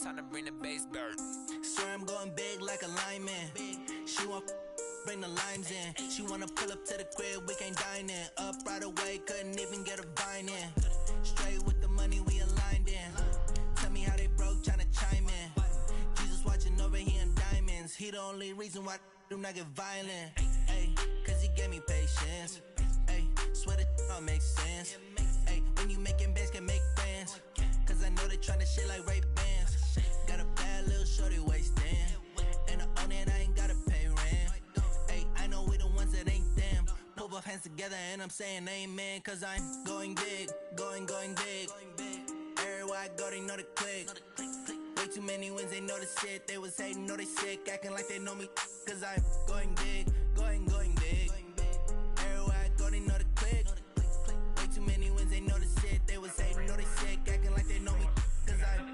Time to bring the bass bird. Swear I'm going big like a lineman. She want bring the limes in. She wanna pull up to the crib, we can't dine in. Up right away, couldn't even get a vine in. Straight with the money we aligned in. Tell me how they broke, tryna chime in. Jesus watching over here in diamonds. He the only reason why I do not get violent. Ay, cause he gave me patience. Ay, swear that all makes sense. Ay, when you making bands can make friends. Cause I know they tryna shit like Ray-Bans. Got a bad little shorty wasting. And I own it, I ain't gotta pay rent. Ay, I know we the ones that ain't them. Put both hands together and I'm saying amen. Cause I'm going big, going big. Everywhere I go, they know the click. Way too many wins, they know the shit. They was hating, know they sick, acting like they know me. Cause I'm going big, going big. Everywhere I go, they know the click. Way too many wins, they know the shit. They was hating, know they sick, acting like they know me. Cause I'm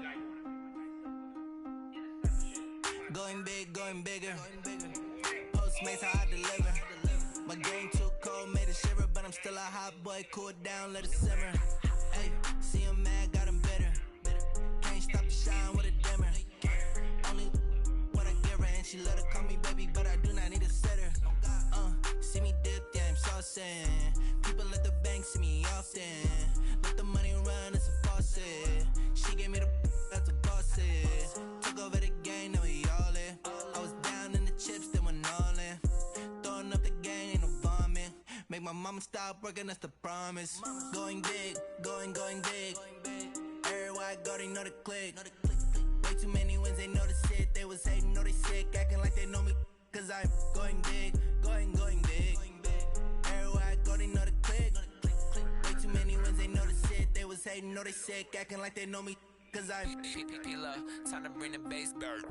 going big, going bigger. Postmates how I deliver. My game too cold, made a shiver. But I'm still a hot boy, cool it down, let it simmer. Ay, see him mad, got him bitter. Can't stop the shine with a dimmer. Only what I give her, and she let her call me baby, but I do not need a sitter. See me dip, yeah, I'm saucing. People at the bank see me often. Let the money run, it's a faucet. She gave me the that's a boss it. Took over the game, now we all in. I was down in the chips, then went all in. Throwing up the gang, ain't no vomit. Make my mama stop working, that's the promise. Going big, going big. Everywhere I go, they know the click. Way too many wins, they know the shit. They was hating, know they sick, acting like they know me. Cause I'm going big, going big. Everywhere I go, they know the click. Way too many wins, they know the shit. They was hating, know they sick, acting like they know me. Cause I'm time to bring the bass bird.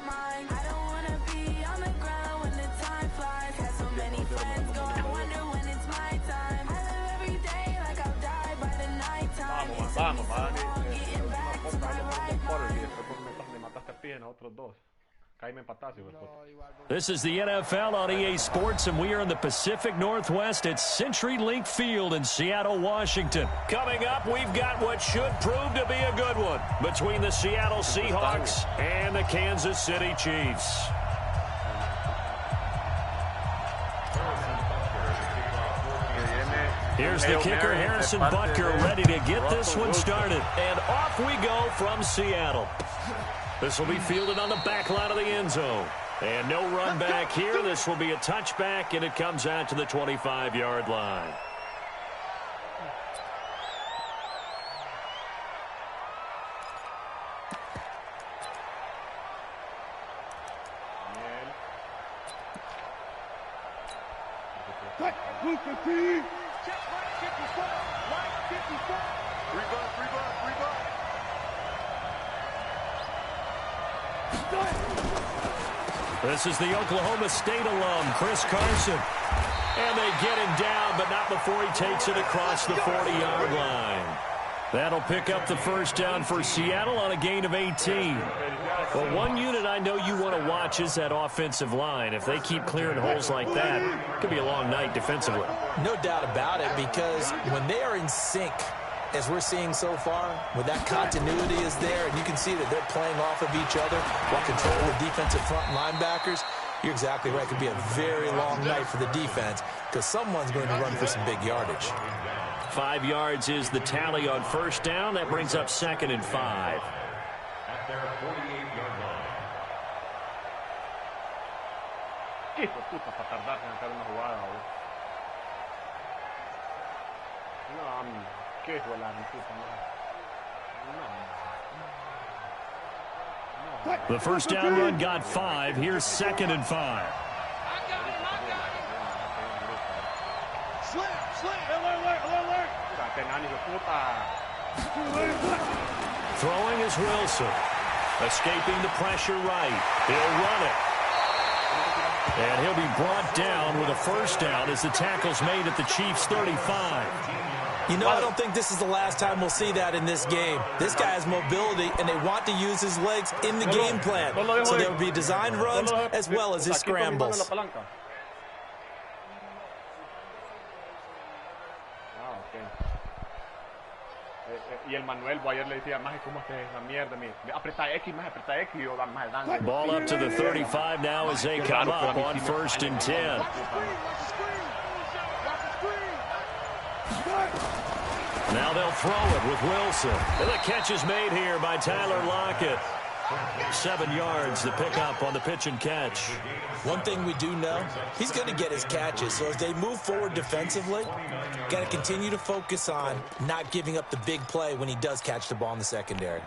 like mine. I don't wanna be on the ground when the time flies. Had so many friends go, I wonder when it's my time. I live every day like I'll die by the nighttime. Vamos, Dani. Le mataste a pie a otros dos. This is the NFL on EA Sports, and we are in the Pacific Northwest at CenturyLink Field in Seattle, Washington. Coming up, we've got what should prove to be a good one between the Seattle Seahawks and the Kansas City Chiefs. Here's the kicker, Harrison Butker, ready to get this one started. And off we go from Seattle. This will be fielded on the back line of the end zone. And no run back here. This will be a touchback, and it comes out to the 25-yard line. This is the Oklahoma State alum, Chris Carson. And they get him down, but not before he takes it across the 40-yard line. That'll pick up the first down for Seattle on a gain of 18. Well, one unit I know you want to watch is that offensive line. If they keep clearing holes like that, it could be a long night defensively. No doubt about it, because when they are in sync, as we're seeing so far, when that continuity is there, and you can see that they're playing off of each other while controlling the defensive front linebackers, you're exactly right. It could be a very long night for the defense because someone's going to run for some big yardage. 5 yards is the tally on first down. That brings up 2nd and 5. At their 48-yard line. Hijo de puta para tardarse en hacer una jugada, güey. No, qué hijo de la puta, The first down run got 5. Here's 2nd and 5. Throwing is Wilson. Escaping the pressure right. He'll run it. And he'll be brought down with a first down as the tackle's made at the Chiefs' 35. You know, I don't think this is the last time we'll see that in this game. This guy has mobility, and they want to use his legs in the game plan. So there will be designed runs as well as his scrambles. Y el Manuel ayer le decía, más cómo haces esa mierda, apreta X, más apreta X, y yo más Dan. Ball up to the 35 now as they come up on 1st and 10. Now they'll throw it with Wilson. And the catch is made here by Tyler Lockett. 7 yards to pick up on the pitch and catch. One thing we do know, he's going to get his catches. So as they move forward defensively, got to continue to focus on not giving up the big play when he does catch the ball in the secondary.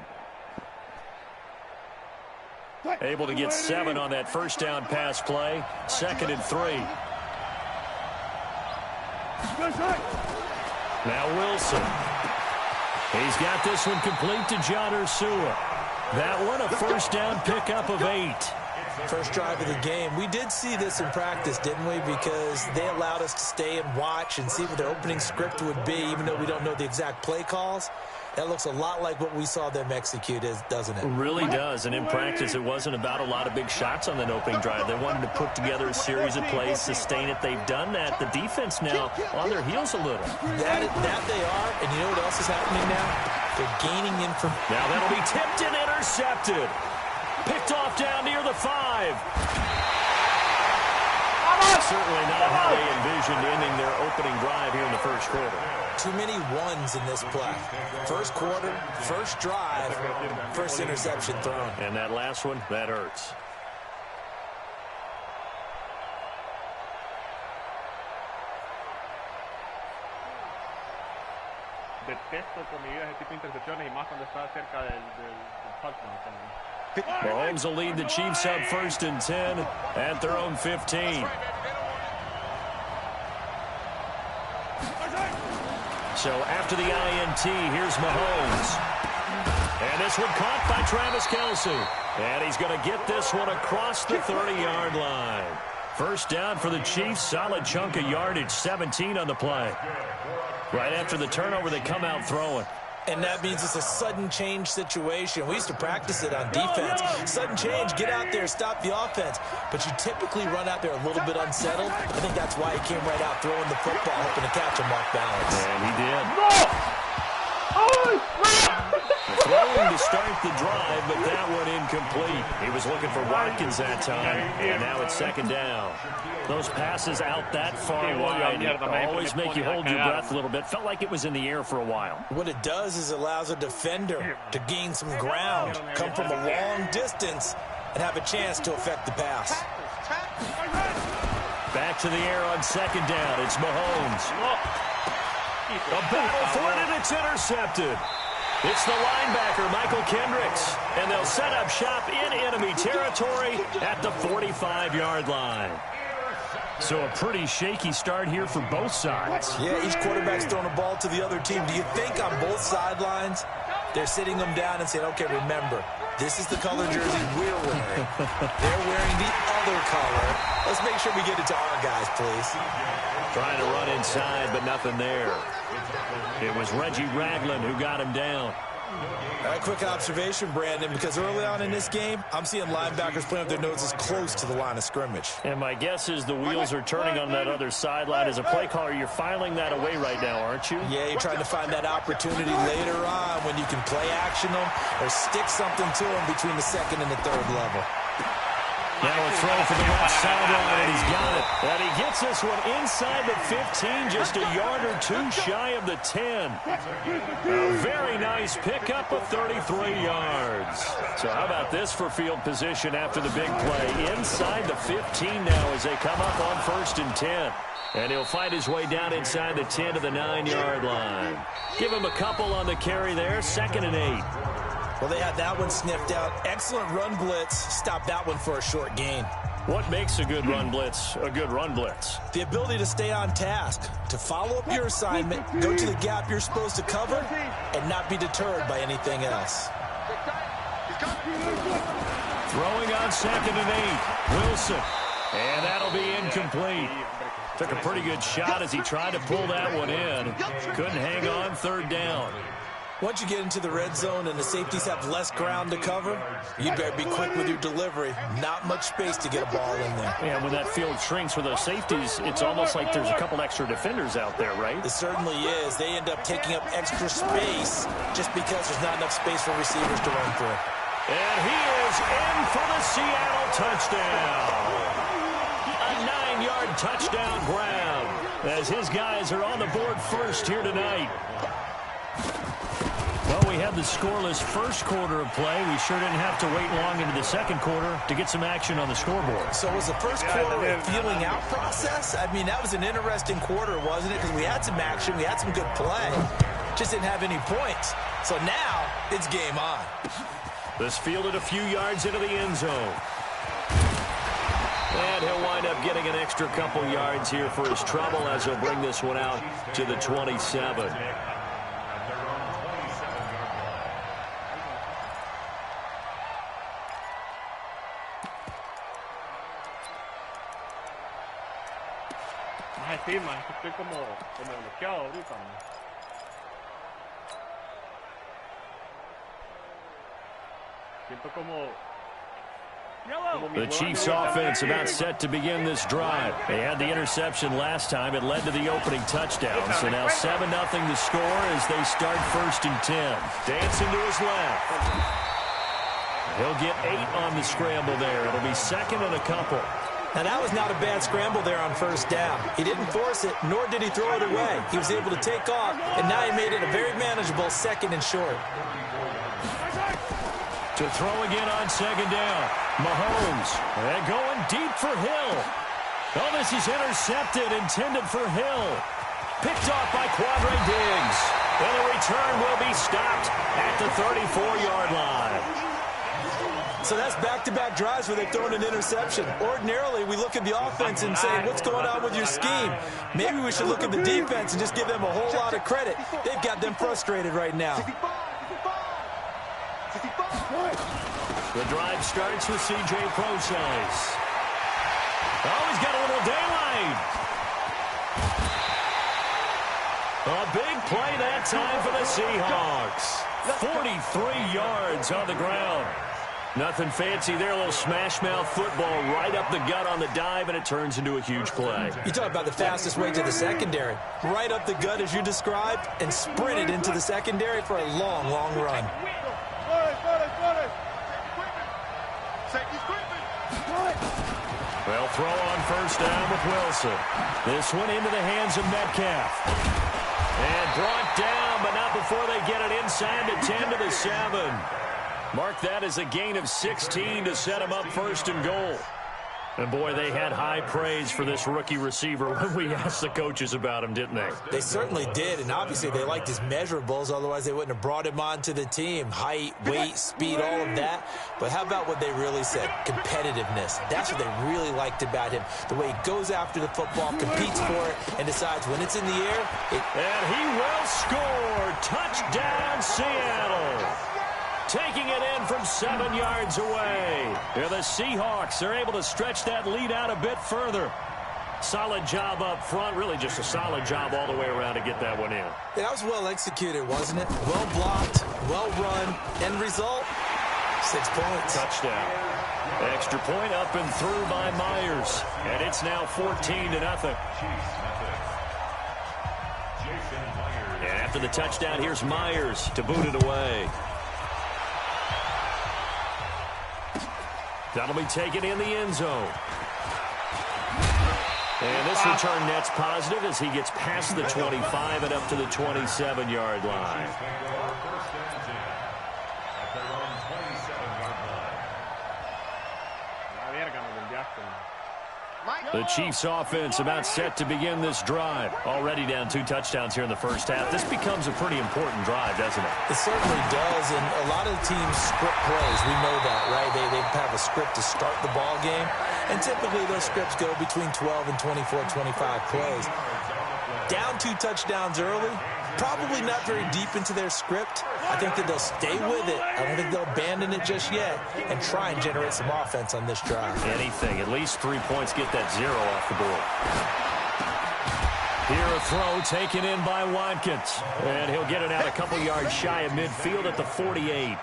Able to get 7 on that first down pass play. 2nd and 3. Now Wilson. He's got this one complete to John Ursua. That one a first down pickup of 8. First drive of the game. We did see this in practice, didn't we? Because they allowed us to stay and watch and see what their opening script would be, even though we don't know the exact play calls. That looks a lot like what we saw them execute, doesn't it? It really does. And in practice, it wasn't about a lot of big shots on that opening drive. They wanted to put together a series of plays, sustain it. They've done that. The defense now on their heels a little. That they are. And you know what else is happening now? They're gaining information. Now that'll be tipped and intercepted. Picked off down near the 5. Certainly not how they envisioned ending their opening drive here in the first quarter. Too many ones in this play. First quarter, first drive, first interception thrown. And that last one, that hurts. Detesto con mi vida ese tipo de intercepciones y más cuando está cerca del touchdown. Mahomes will lead the Chiefs up 1st and 10 at their own 15. So after the INT, here's Mahomes. And this one caught by Travis Kelce. And he's going to get this one across the 30-yard line. First down for the Chiefs. Solid chunk of yardage, 17 on the play. Right after the turnover, they come out throwing. And that means it's a sudden change situation. We used to practice it on defense. Sudden change, get out there, stop the offense. But you typically run out there a little bit unsettled. I think that's why he came right out throwing the football, hoping to catch him off balance. And he did. Throwing to start the drive, but that one incomplete. He was looking for Watkins that time, and now it's second down. Those passes out that far wide always make you hold your breath a little bit. Felt like it was in the air for a while. What it does is allows a defender to gain some ground, come from a long distance, and have a chance to affect the pass. Back to the air on second down. It's Mahomes. A battle for it, and it's intercepted. It's the linebacker, Michael Kendricks, and they'll set up shop in enemy territory at the 45-yard line. So a pretty shaky start here for both sides. Yeah, each quarterback's throwing a ball to the other team. Do you think on both sidelines they're sitting them down and saying, okay, remember, this is the color jersey we're wearing. They're wearing the other color. Let's make sure we get it to our guys, please. Trying to run inside, but nothing there. It was Reggie Ragland who got him down. A quick observation, Brandon, because early on in this game, I'm seeing linebackers playing with their noses close to the line of scrimmage. And my guess is the wheels are turning on that other sideline. As a play caller, you're filing that away right now, aren't you? Yeah, you're trying to find that opportunity later on when you can play action them or stick something to them between the second and the third level. Now a throw for the left sideline, and he's got it. And he gets this one inside the 15, just a yard or two shy of the 10. A very nice pickup of 33 yards. So how about this for field position after the big play? Inside the 15 now as they come up on 1st and 10. And he'll fight his way down inside the 10 to the 9-yard line. Give him a couple on the carry there, 2nd and 8. Well, they had that one sniffed out. Excellent run blitz. Stop that one for a short gain. What makes a good run blitz a good run blitz? The ability to stay on task, to follow up your assignment, go to the gap you're supposed to cover, and not be deterred by anything else. Throwing on 2nd and 8. Wilson. And that'll be incomplete. Took a pretty good shot as he tried to pull that one in. Couldn't hang on, 3rd down. Once you get into the red zone and the safeties have less ground to cover, you better be quick with your delivery. Not much space to get a ball in there. Yeah, when that field shrinks for those safeties, it's almost like there's a couple extra defenders out there, right? It certainly is. They end up taking up extra space just because there's not enough space for receivers to run through. And he is in for the Seattle touchdown. A 9-yard touchdown grab as his guys are on the board first here tonight. Well, we had the scoreless first quarter of play. We sure didn't have to wait long into the second quarter to get some action on the scoreboard. So was the first quarter a feeling out process? I mean, that was an interesting quarter, wasn't it? Because we had some action, we had some good play. Just didn't have any points. So now it's game on. This fielded a few yards into the end zone. And he'll wind up getting an extra couple yards here for his trouble as he'll bring this one out to the 27. Sí, man, estoy como bloqueado ahorita, man. Siento como The Chiefs offense about set to begin this drive. They had the interception last time. It led to the opening touchdown. So now 7-0 the score as they start 1st and 10. Dancing to his left. He'll get 8 on the scramble there. It'll be 2nd and a couple. Now, that was not a bad scramble there on 1st down. He didn't force it, nor did he throw it away. He was able to take off, and now he made it a very manageable 2nd and short. To throw again on 2nd down. Mahomes. And going deep for Hill. Oh, this is intercepted, intended for Hill. Picked off by Quandre Diggs. And the return will be stopped at the 34-yard line. So that's back-to-back drives where they've thrown an interception. Ordinarily, we look at the offense and say, what's going on with your scheme? Maybe we should look at the defense and just give them a whole lot of credit. They've got them frustrated right now. The drive starts with C.J. Procise. Oh, he's got a little daylight. A big play that time for the Seahawks. 43 yards on the ground. Nothing fancy there, a little smash-mouth football right up the gut on the dive, and it turns into a huge play. You talk about the fastest way to the secondary. Right up the gut, as you described, and sprinted into the secondary for a long, long run. Well, throw on first down with Wilson. This one into the hands of Metcalf. And brought down, but not before they get it inside the 10 to the 7. Mark that as a gain of 16 to set him up first and goal. And, boy, they had high praise for this rookie receiver when we asked the coaches about him, didn't they? They certainly did, and obviously they liked his measurables. Otherwise, they wouldn't have brought him onto the team. Height, weight, speed, all of that. But how about what they really said? Competitiveness. That's what they really liked about him. The way he goes after the football, competes for it, and decides when it's in the air. And he will score. Touchdown, Seattle. Taking it in from 7 yards away. Yeah, the Seahawks are able to stretch that lead out a bit further. Solid job up front. Really just a solid job all the way around to get that one in. Yeah, that was well executed, wasn't it? Well blocked, well run. End result, 6 points. Touchdown. Extra point up and through by Myers. And it's now 14-0. And after the touchdown, here's Myers to boot it away. That'll be taken in the end zone. And this return net's positive as he gets past the 25 and up to the 27-yard line. The Chiefs offense about set to begin this drive. Already down 2 touchdowns here in the first half. This becomes a pretty important drive, doesn't it? It certainly does, and a lot of teams script plays. We know that, right? They have a script to start the ball game, and typically those scripts go between 12 and 24, 25 plays. Down 2 touchdowns early, probably not very deep into their script. I think that they'll stay with it. I don't think they'll abandon it just yet and try and generate some offense on this drive. Anything. At least 3 points. Get that 0 off the board. Here a throw taken in by Watkins. And he'll get it out a couple yards shy of midfield at the 48.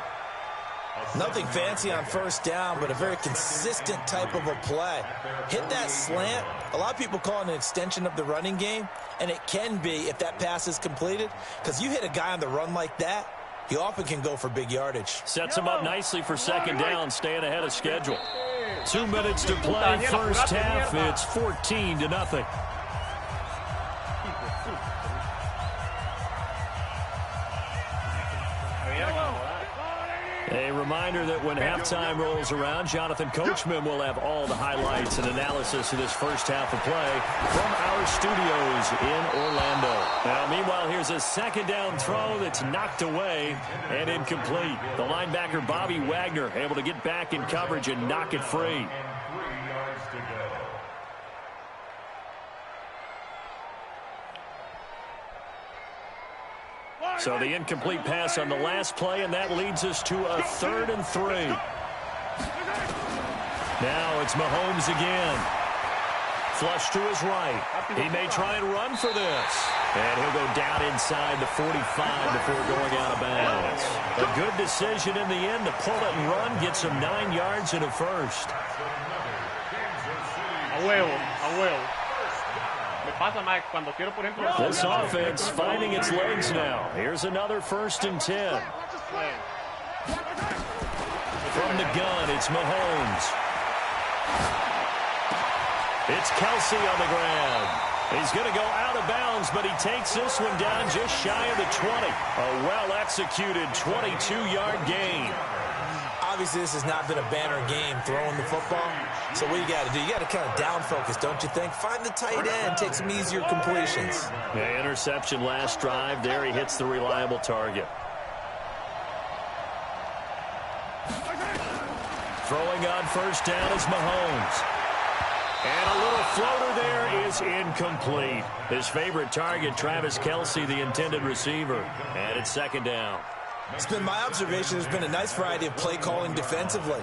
Nothing fancy on first down, but a very consistent type of a play. Hit that slant. A lot of people call it an extension of the running game, and it can be if that pass is completed, because you hit a guy on the run like that, he often can go for big yardage. Sets him up nicely for second down, staying ahead of schedule. 2 minutes to play first half. It's 14-0. A reminder that when halftime rolls around, Jonathan Coachman will have all the highlights and analysis of this first half of play from our studios in Orlando. Now, meanwhile, here's a second down throw that's knocked away and incomplete. The linebacker, Bobby Wagner, able to get back in coverage and knock it free. So the incomplete pass on the last play, and that leads us to a 3rd and 3. Now it's Mahomes again. Flush to his right. He may try and run for this. And he'll go down inside the 45 before going out of bounds. A good decision in the end to pull it and run, get some 9 yards and a first. A huevo. This offense finding its legs now. Here's another 1st and 10. From the gun, it's Mahomes. It's Kelsey on the ground. He's going to go out of bounds, but he takes this one down just shy of the 20. A well-executed 22-yard gain. Obviously, this has not been a banner game throwing the football. So what you got to do, you got to kind of down focus, don't you think? Find the tight end, take some easier completions. Yeah, interception last drive. There he hits the reliable target. Throwing on first down is Mahomes. And a little floater there is incomplete. His favorite target, Travis Kelsey, the intended receiver. And it's second down. It's been my observation there's been a nice variety of play calling defensively.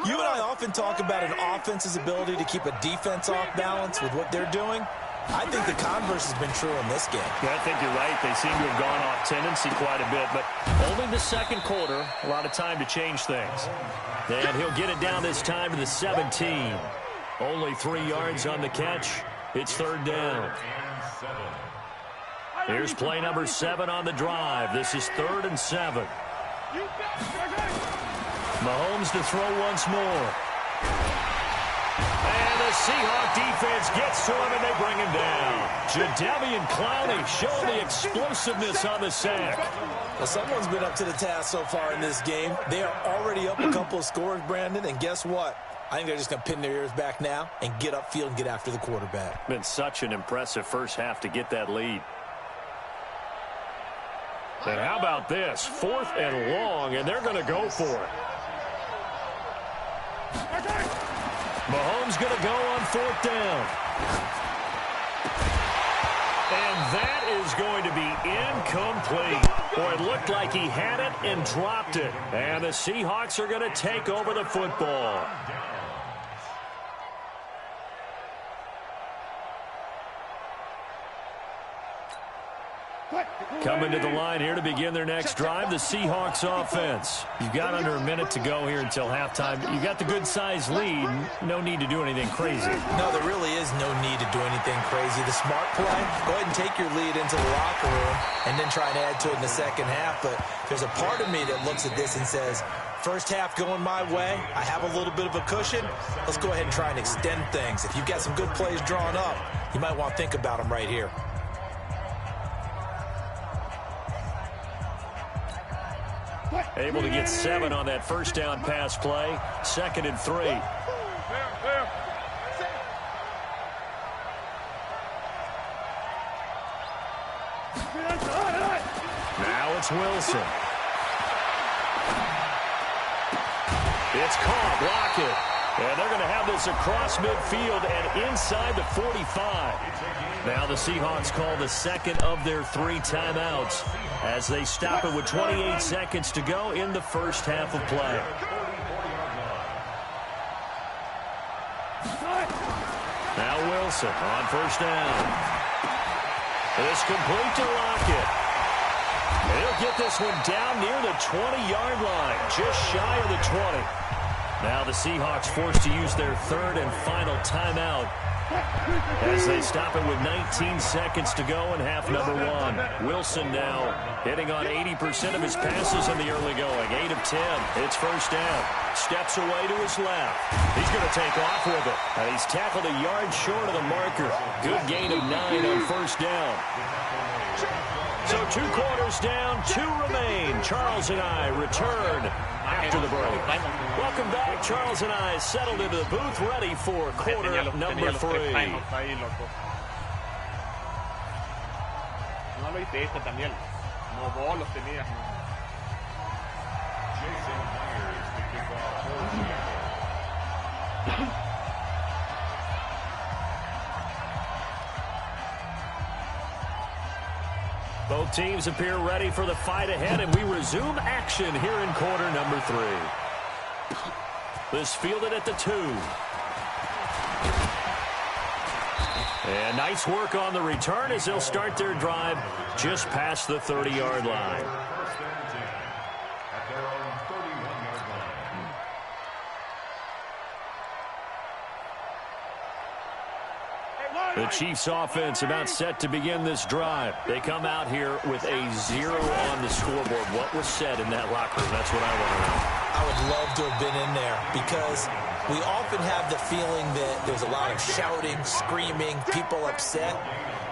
You and I often talk about an offense's ability to keep a defense off balance with what they're doing. I think the converse has been true in this game. Yeah, I think you're right. They seem to have gone off tendency quite a bit, but only the second quarter, a lot of time to change things. And he'll get it down this time to the 17. Only 3 yards on the catch. It's third down. Here's play number 7 on the drive. This is 3rd and 7. Mahomes to throw once more. And the Seahawk defense gets to him, and they bring him down. Jadeveon Clowney showing the explosiveness on the sack. Well, someone's been up to the task so far in this game. They are already up a couple of scores, Brandon, and guess what? I think they're just going to pin their ears back now and get upfield and get after the quarterback. Been such an impressive first half to get that lead. And how about this? 4th and long, and they're going to go for it. Mahomes going to go on 4th down. And that is going to be incomplete. Boy, it looked like he had it and dropped it. And the Seahawks are going to take over the football. Coming to the line here to begin their next drive, the Seahawks offense. You've got under a minute to go here until halftime. You've got the good-sized lead. No need to do anything crazy. No, there really is no need to do anything crazy. The smart play, go ahead and take your lead into the locker room and then try and add to it in the second half. But there's a part of me that looks at this and says, first half going my way, I have a little bit of a cushion. Let's go ahead and try and extend things. If you've got some good plays drawn up, you might want to think about them right here. Able to get 7 on that first down pass play. 2nd and 3. Now it's Wilson. It's caught. Block it. And they're going to have this across midfield and inside the 45. Now the Seahawks call the second of their 3 timeouts as they stop it with 28 seconds to go in the first half of play. Now Wilson on first down. It's complete to Lockett. He'll get this one down near the 20-yard line, just shy of the 20. Now the Seahawks forced to use their 3rd and final timeout as they stop it with 19 seconds to go in half number 1. Wilson now hitting on 80% of his passes in the early going. 8 of 10. It's first down. Steps away to his left. He's going to take off with it. And he's tackled a yard short of the marker. Good gain of 9 on first down. So 2 quarters down, 2 remain. Charles and I return after the break. Welcome back. Charles and I settled into the booth, ready for quarter number 3. No lo hiciste, Daniel. No, vos los tenías. Both teams appear ready for the fight ahead, and we resume action here in quarter number 3. This fielded at the 2. And nice work on the return as they'll start their drive just past the 30-yard line. The Chiefs offense about set to begin this drive. They come out here with a 0 on the scoreboard. What was said in that locker room? That's what I want to know. I would love to have been in there because we often have the feeling that there's a lot of shouting, screaming, people upset.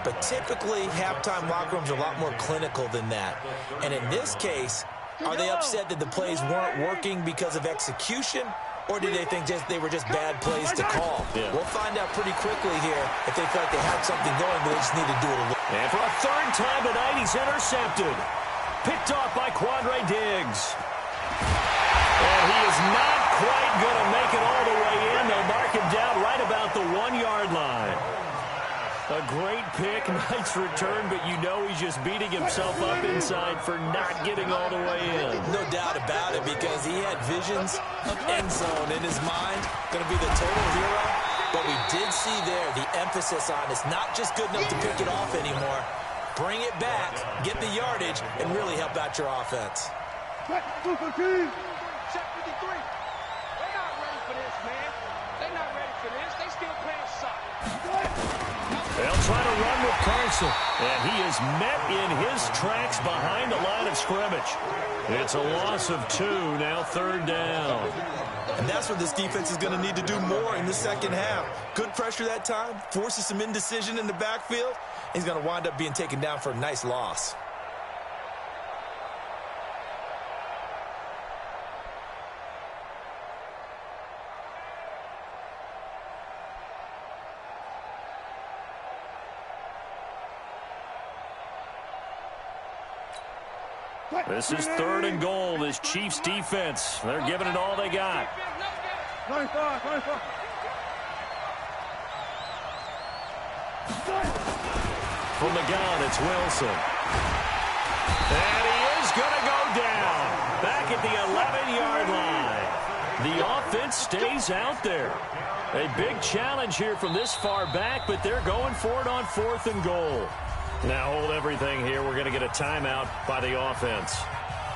But typically, halftime locker rooms are a lot more clinical than that. And in this case, are they upset that the plays weren't working because of execution? Or do they think they were just bad plays to call? Yeah. We'll find out pretty quickly here if they feel like they had something going, but they just need to do it a little. And for a 3rd time tonight, he's intercepted. Picked off by Quandre Diggs. And he is not quite going to make it all the way in. They'll mark him down right about the 1-yard line. A great pick, nice return, but you know he's just beating himself up inside for not getting all the way in. No doubt about it, because he had visions of end zone in his mind. Going to be the total hero. But we did see there the emphasis on it's not just good enough to pick it off anymore. Bring it back, get the yardage, and really help out your offense. Check 53. They're not ready for this, man. They're not ready for this. They still playing soccer. They'll try to run with Carson, and he is met in his tracks behind the line of scrimmage. It's a loss of 2, now 3rd down. And that's what this defense is going to need to do more in the second half. Good pressure that time, forces some indecision in the backfield. He's going to wind up being taken down for a nice loss. This is 3rd and goal. This Chiefs defense, they're giving it all they got. 25. From the gun, it's Wilson. And he is going to go down. Back at the 11-yard line. The offense stays out there. A big challenge here from this far back, but they're going for it on 4th and goal. Now hold everything here. We're going to get a timeout by the offense.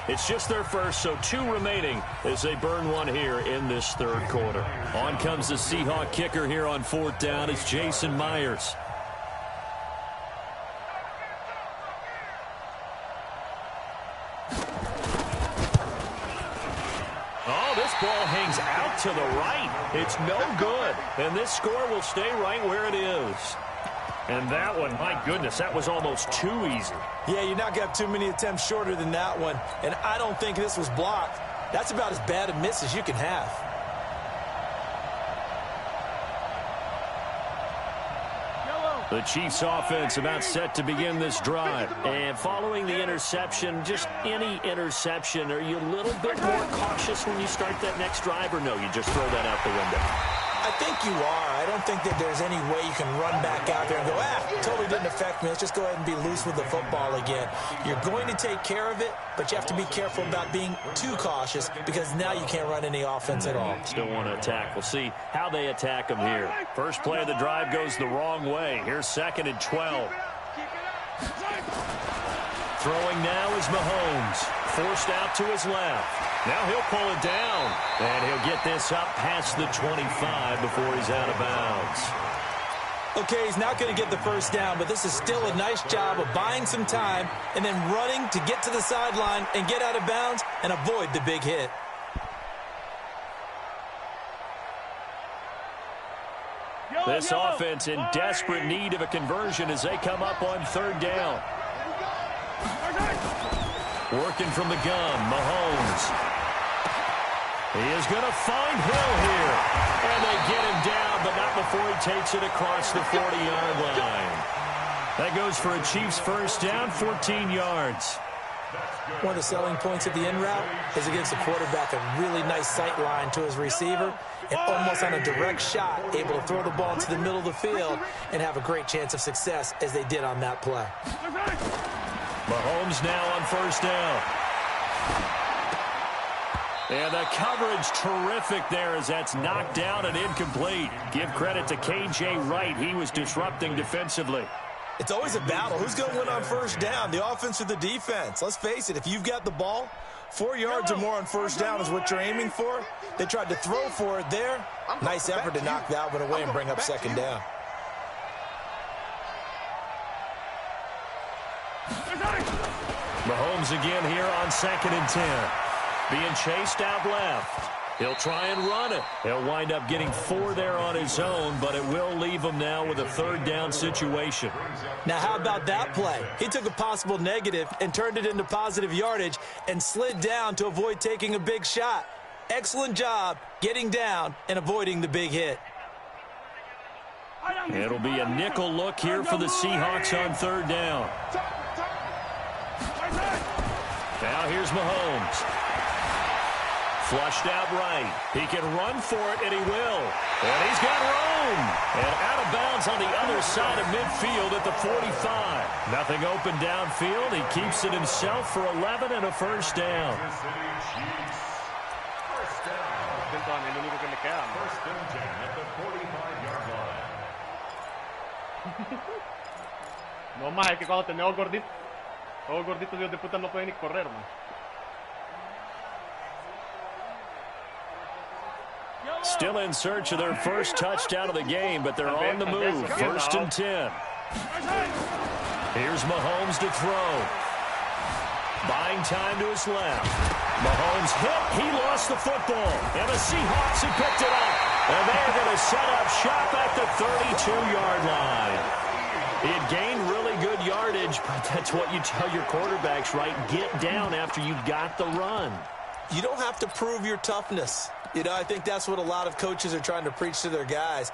It's just their first, so 2 remaining as they burn one here in this 3rd quarter. On comes the Seahawk kicker here on 4th down. It's Jason Myers. Oh, this ball hangs out to the right. It's no good, and this score will stay right where it is. And that one, my goodness, that was almost too easy. Yeah, you're not going to have too many attempts shorter than that one. And I don't think this was blocked. That's about as bad a miss as you can have. The Chiefs offense about set to begin this drive. And following the interception, just any interception, are you a little bit more cautious when you start that next drive, or no, you just throw that out the window? I think you are. I don't think that there's any way you can run back out there and go, totally didn't affect me. Let's just go ahead and be loose with the football again. You're going to take care of it, but you have to be careful about being too cautious, because now you can't run any offense at all. Still want to attack. We'll see how they attack them here. First play of the drive goes the wrong way. Here's 2nd and 12. Throwing now is Mahomes. Forced out to his left. Now he'll pull it down, and he'll get this up past the 25 before he's out of bounds. Okay, he's not going to get the first down, but this is still a nice job of buying some time and then running to get to the sideline and get out of bounds and avoid the big hit. This offense in desperate need of a conversion as they come up on 3rd down. Working from the gun, Mahomes. He is going to find Hill here. And they get him down, but not before he takes it across the 40-yard line. That goes for a Chiefs first down, 14 yards. One of the selling points of the in route is it gives the quarterback a really nice sight line to his receiver, and almost on a direct shot, able to throw the ball into the middle of the field and have a great chance of success as they did on that play. Mahomes now on first down. And the coverage terrific there as that's knocked down and incomplete. Give credit to K.J. Wright. He was disrupting defensively. It's always a battle. Who's going to win on first down, the offense or the defense? Let's face it, if you've got the ball, 4 yards or more on first down is what you're aiming for. They tried to throw for it there. Nice effort to knock that one away and bring up second down. Mahomes again here on 2nd and 10. Being chased out left. He'll try and run it. He'll wind up getting 4 there on his own, but it will leave him now with a 3rd down situation. Now, how about that play? He took a possible negative and turned it into positive yardage and slid down to avoid taking a big shot. Excellent job getting down and avoiding the big hit. It'll be a nickel look here for the Seahawks on 3rd down. Now here's Mahomes. Flushed out right. He can run for it, and he will. And he's got room. And out of bounds lands on the other side of midfield at the 45. Nothing open downfield. He keeps it himself for 11 and a first down. No más, es que cuando tenemos gorditos, todos gorditos Dios de puta no pueden ni correr, man. Still in search of their first touchdown of the game, but they're on the move. First and 10. Here's Mahomes to throw. Buying time to his left. Mahomes hit. He lost the football. And the Seahawks have picked it up. And they're going to set up shop at the 32-yard line. It gained really good yardage, but that's what you tell your quarterbacks, right? Get down after you've got the run. You don't have to prove your toughness. You know, I think that's what a lot of coaches are trying to preach to their guys.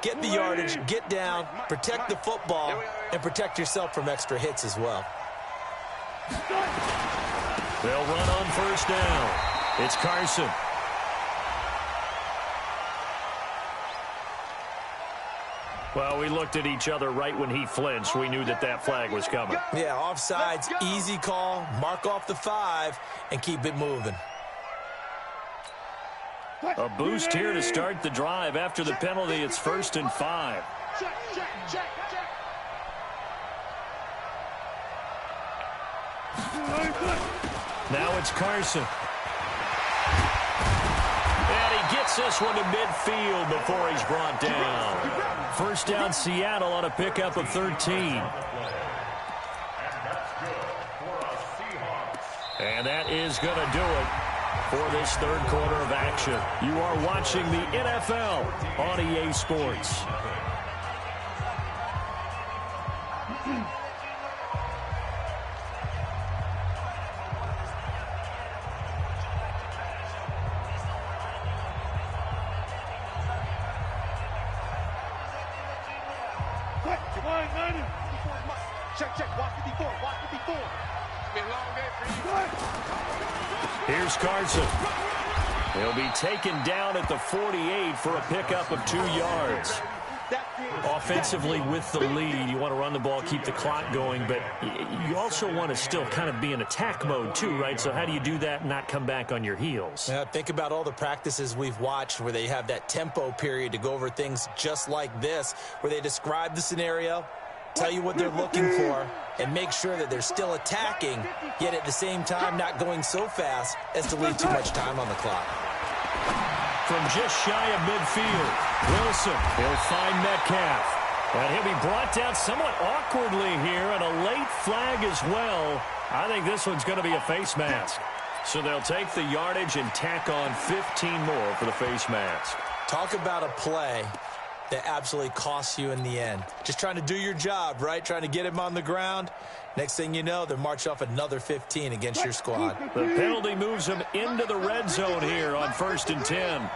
Get the yardage, get down, protect the football, and protect yourself from extra hits as well. They'll run on first down. It's Carson. Well, we looked at each other right when he flinched. We knew that that flag was coming. Yeah, offsides, easy call, mark off the 5, and keep it moving. A boost here to start the drive. After the penalty, it's first and 5. Now it's Carson. And he gets this one to midfield before he's brought down. First down, Seattle on a pickup of 13. And that is going to do it for this third quarter of action. You are watching the NFL on EA Sports. Check, watch 54, watch 54. Been a long day for you. Here's Carson. He'll be taken down at the 48 for a pickup of 2 yards. Offensively with the lead, you want to run the ball, keep the clock going, but you also want to still kind of be in attack mode too, right? So how do you do that and not come back on your heels? Yeah, think about all the practices we've watched where they have that tempo period to go over things just like this, where they describe the scenario, tell you what they're looking for, and make sure that they're still attacking, yet at the same time not going so fast as to leave too much time on the clock. From just shy of midfield, Wilson, he'll find Metcalf. And he'll be brought down somewhat awkwardly here, and a late flag as well. I think this one's going to be a face mask. So they'll take the yardage and tack on 15 more for the face mask. Talk about a play that absolutely costs you in the end. Just trying to do your job, right? Trying to get him on the ground. Next thing you know, they're marching off another 15 against your squad. The penalty moves them into the red zone here on first and 10.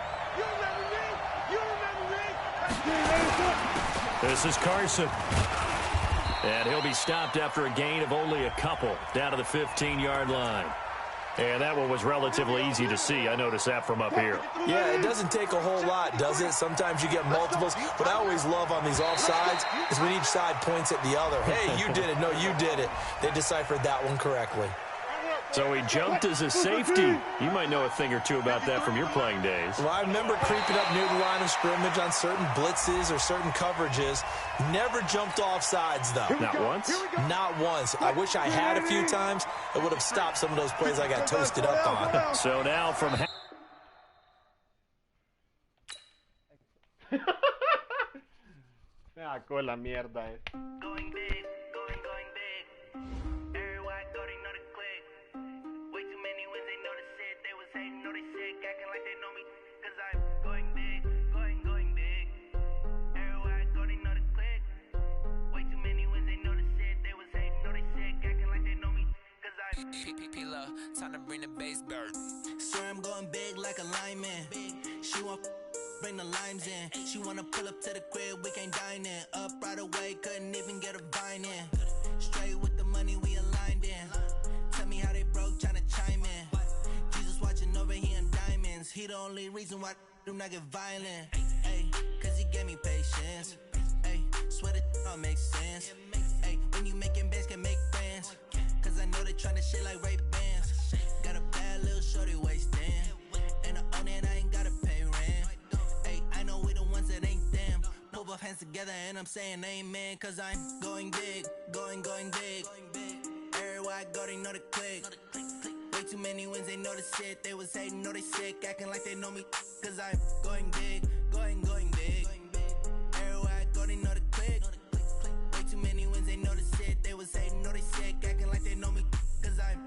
This is Carson. And he'll be stopped after a gain of only a couple down to the 15-yard line. And that one was relatively easy to see. I noticed that from up here. Yeah, it doesn't take a whole lot, does it? Sometimes you get multiples. What I always love on these offsides is when each side points at the other. Hey, you did it. No, you did it. They deciphered that one correctly. So he jumped as a safety. You might know a thing or two about that from your playing days. Well, I remember creeping up near the line of scrimmage on certain blitzes or certain coverages. Never jumped off sides, though. Not once? Not once. I wish I had a few times. It would have stopped some of those plays I got toasted up on. So now from... Me sacó la mierda. Going big, going big. Everywhere I go, they know the click. Way too many wins, they know the shit. They was hating, know they sick, acting like they know me. Cause I'm going big, going big. Everywhere I go, they know the click. Way too many wins, they know the shit. They was hating, know they sick, acting like they know me. Cause I'm P-P-P-Love, time to bring the bass bird. swear I'm going big like a lineman. She want bring the limes in. She wanna pull up to the crib, we can't dine in. Up right away, couldn't even get a vine in. Straight with the money we aligned in. Tell me how they broke, tryna chime in. Jesus watching over, he in diamonds. He the only reason why do not get violent. Ay, cause he gave me patience. Ay, makes sense. Hey, when you making bands, can make friends. Cause I know they tryna shit like Ray-Bans. Got a bad little shorty wasting. And I own it, I ain't gotta pay rent. Hey, I know we the ones that ain't them. Put both hands together and I'm saying amen. Cause I'm going big, going big. Everywhere I go, they know the click. Way too many wins, they know the shit. They was hating, know they sick, acting like they know me. Cause I'm going big, going big. Everywhere I go, they know the click. Way too many wins, they know the shit. They was hating, know they sick, acting like they know me. Cause I'm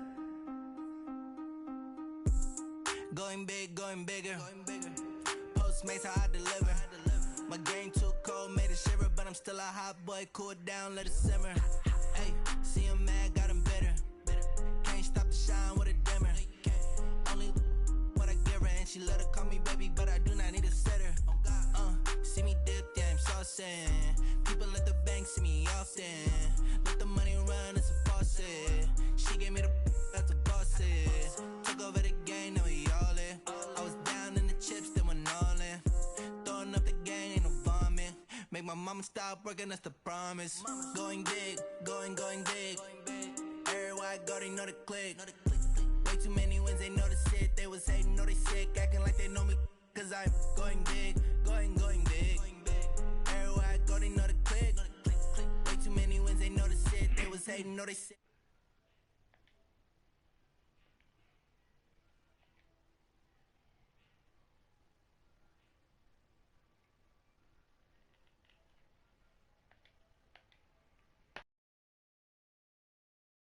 going big, going bigger. Postmates how I deliver. My game too cold, made a shiver, but I'm still a hot boy. Cool it down, let it simmer. Hey, see him mad, got him bitter. Can't stop the shine with a dimmer. Only what I give her, and she let her call me baby, but I do not need a sitter. See me dip, yeah, I'm saucing. People at the bank see me often. Let the money run, it's a faucet. She gave me the that's a boss it. Took over the game, now we all in. I was down in the chips, then went all in. Throwing up the gang, ain't no bombing. Make my mama stop working, that's the promise. Going big, going big. Everywhere I go, they know the click. Way too many wins, they know the shit. They was hating, know they sick, acting like they know me. Cause I'm going big, going big. Everywhere I go, they know the click. Way too many wins, they know the shit. They was hating, know they sick.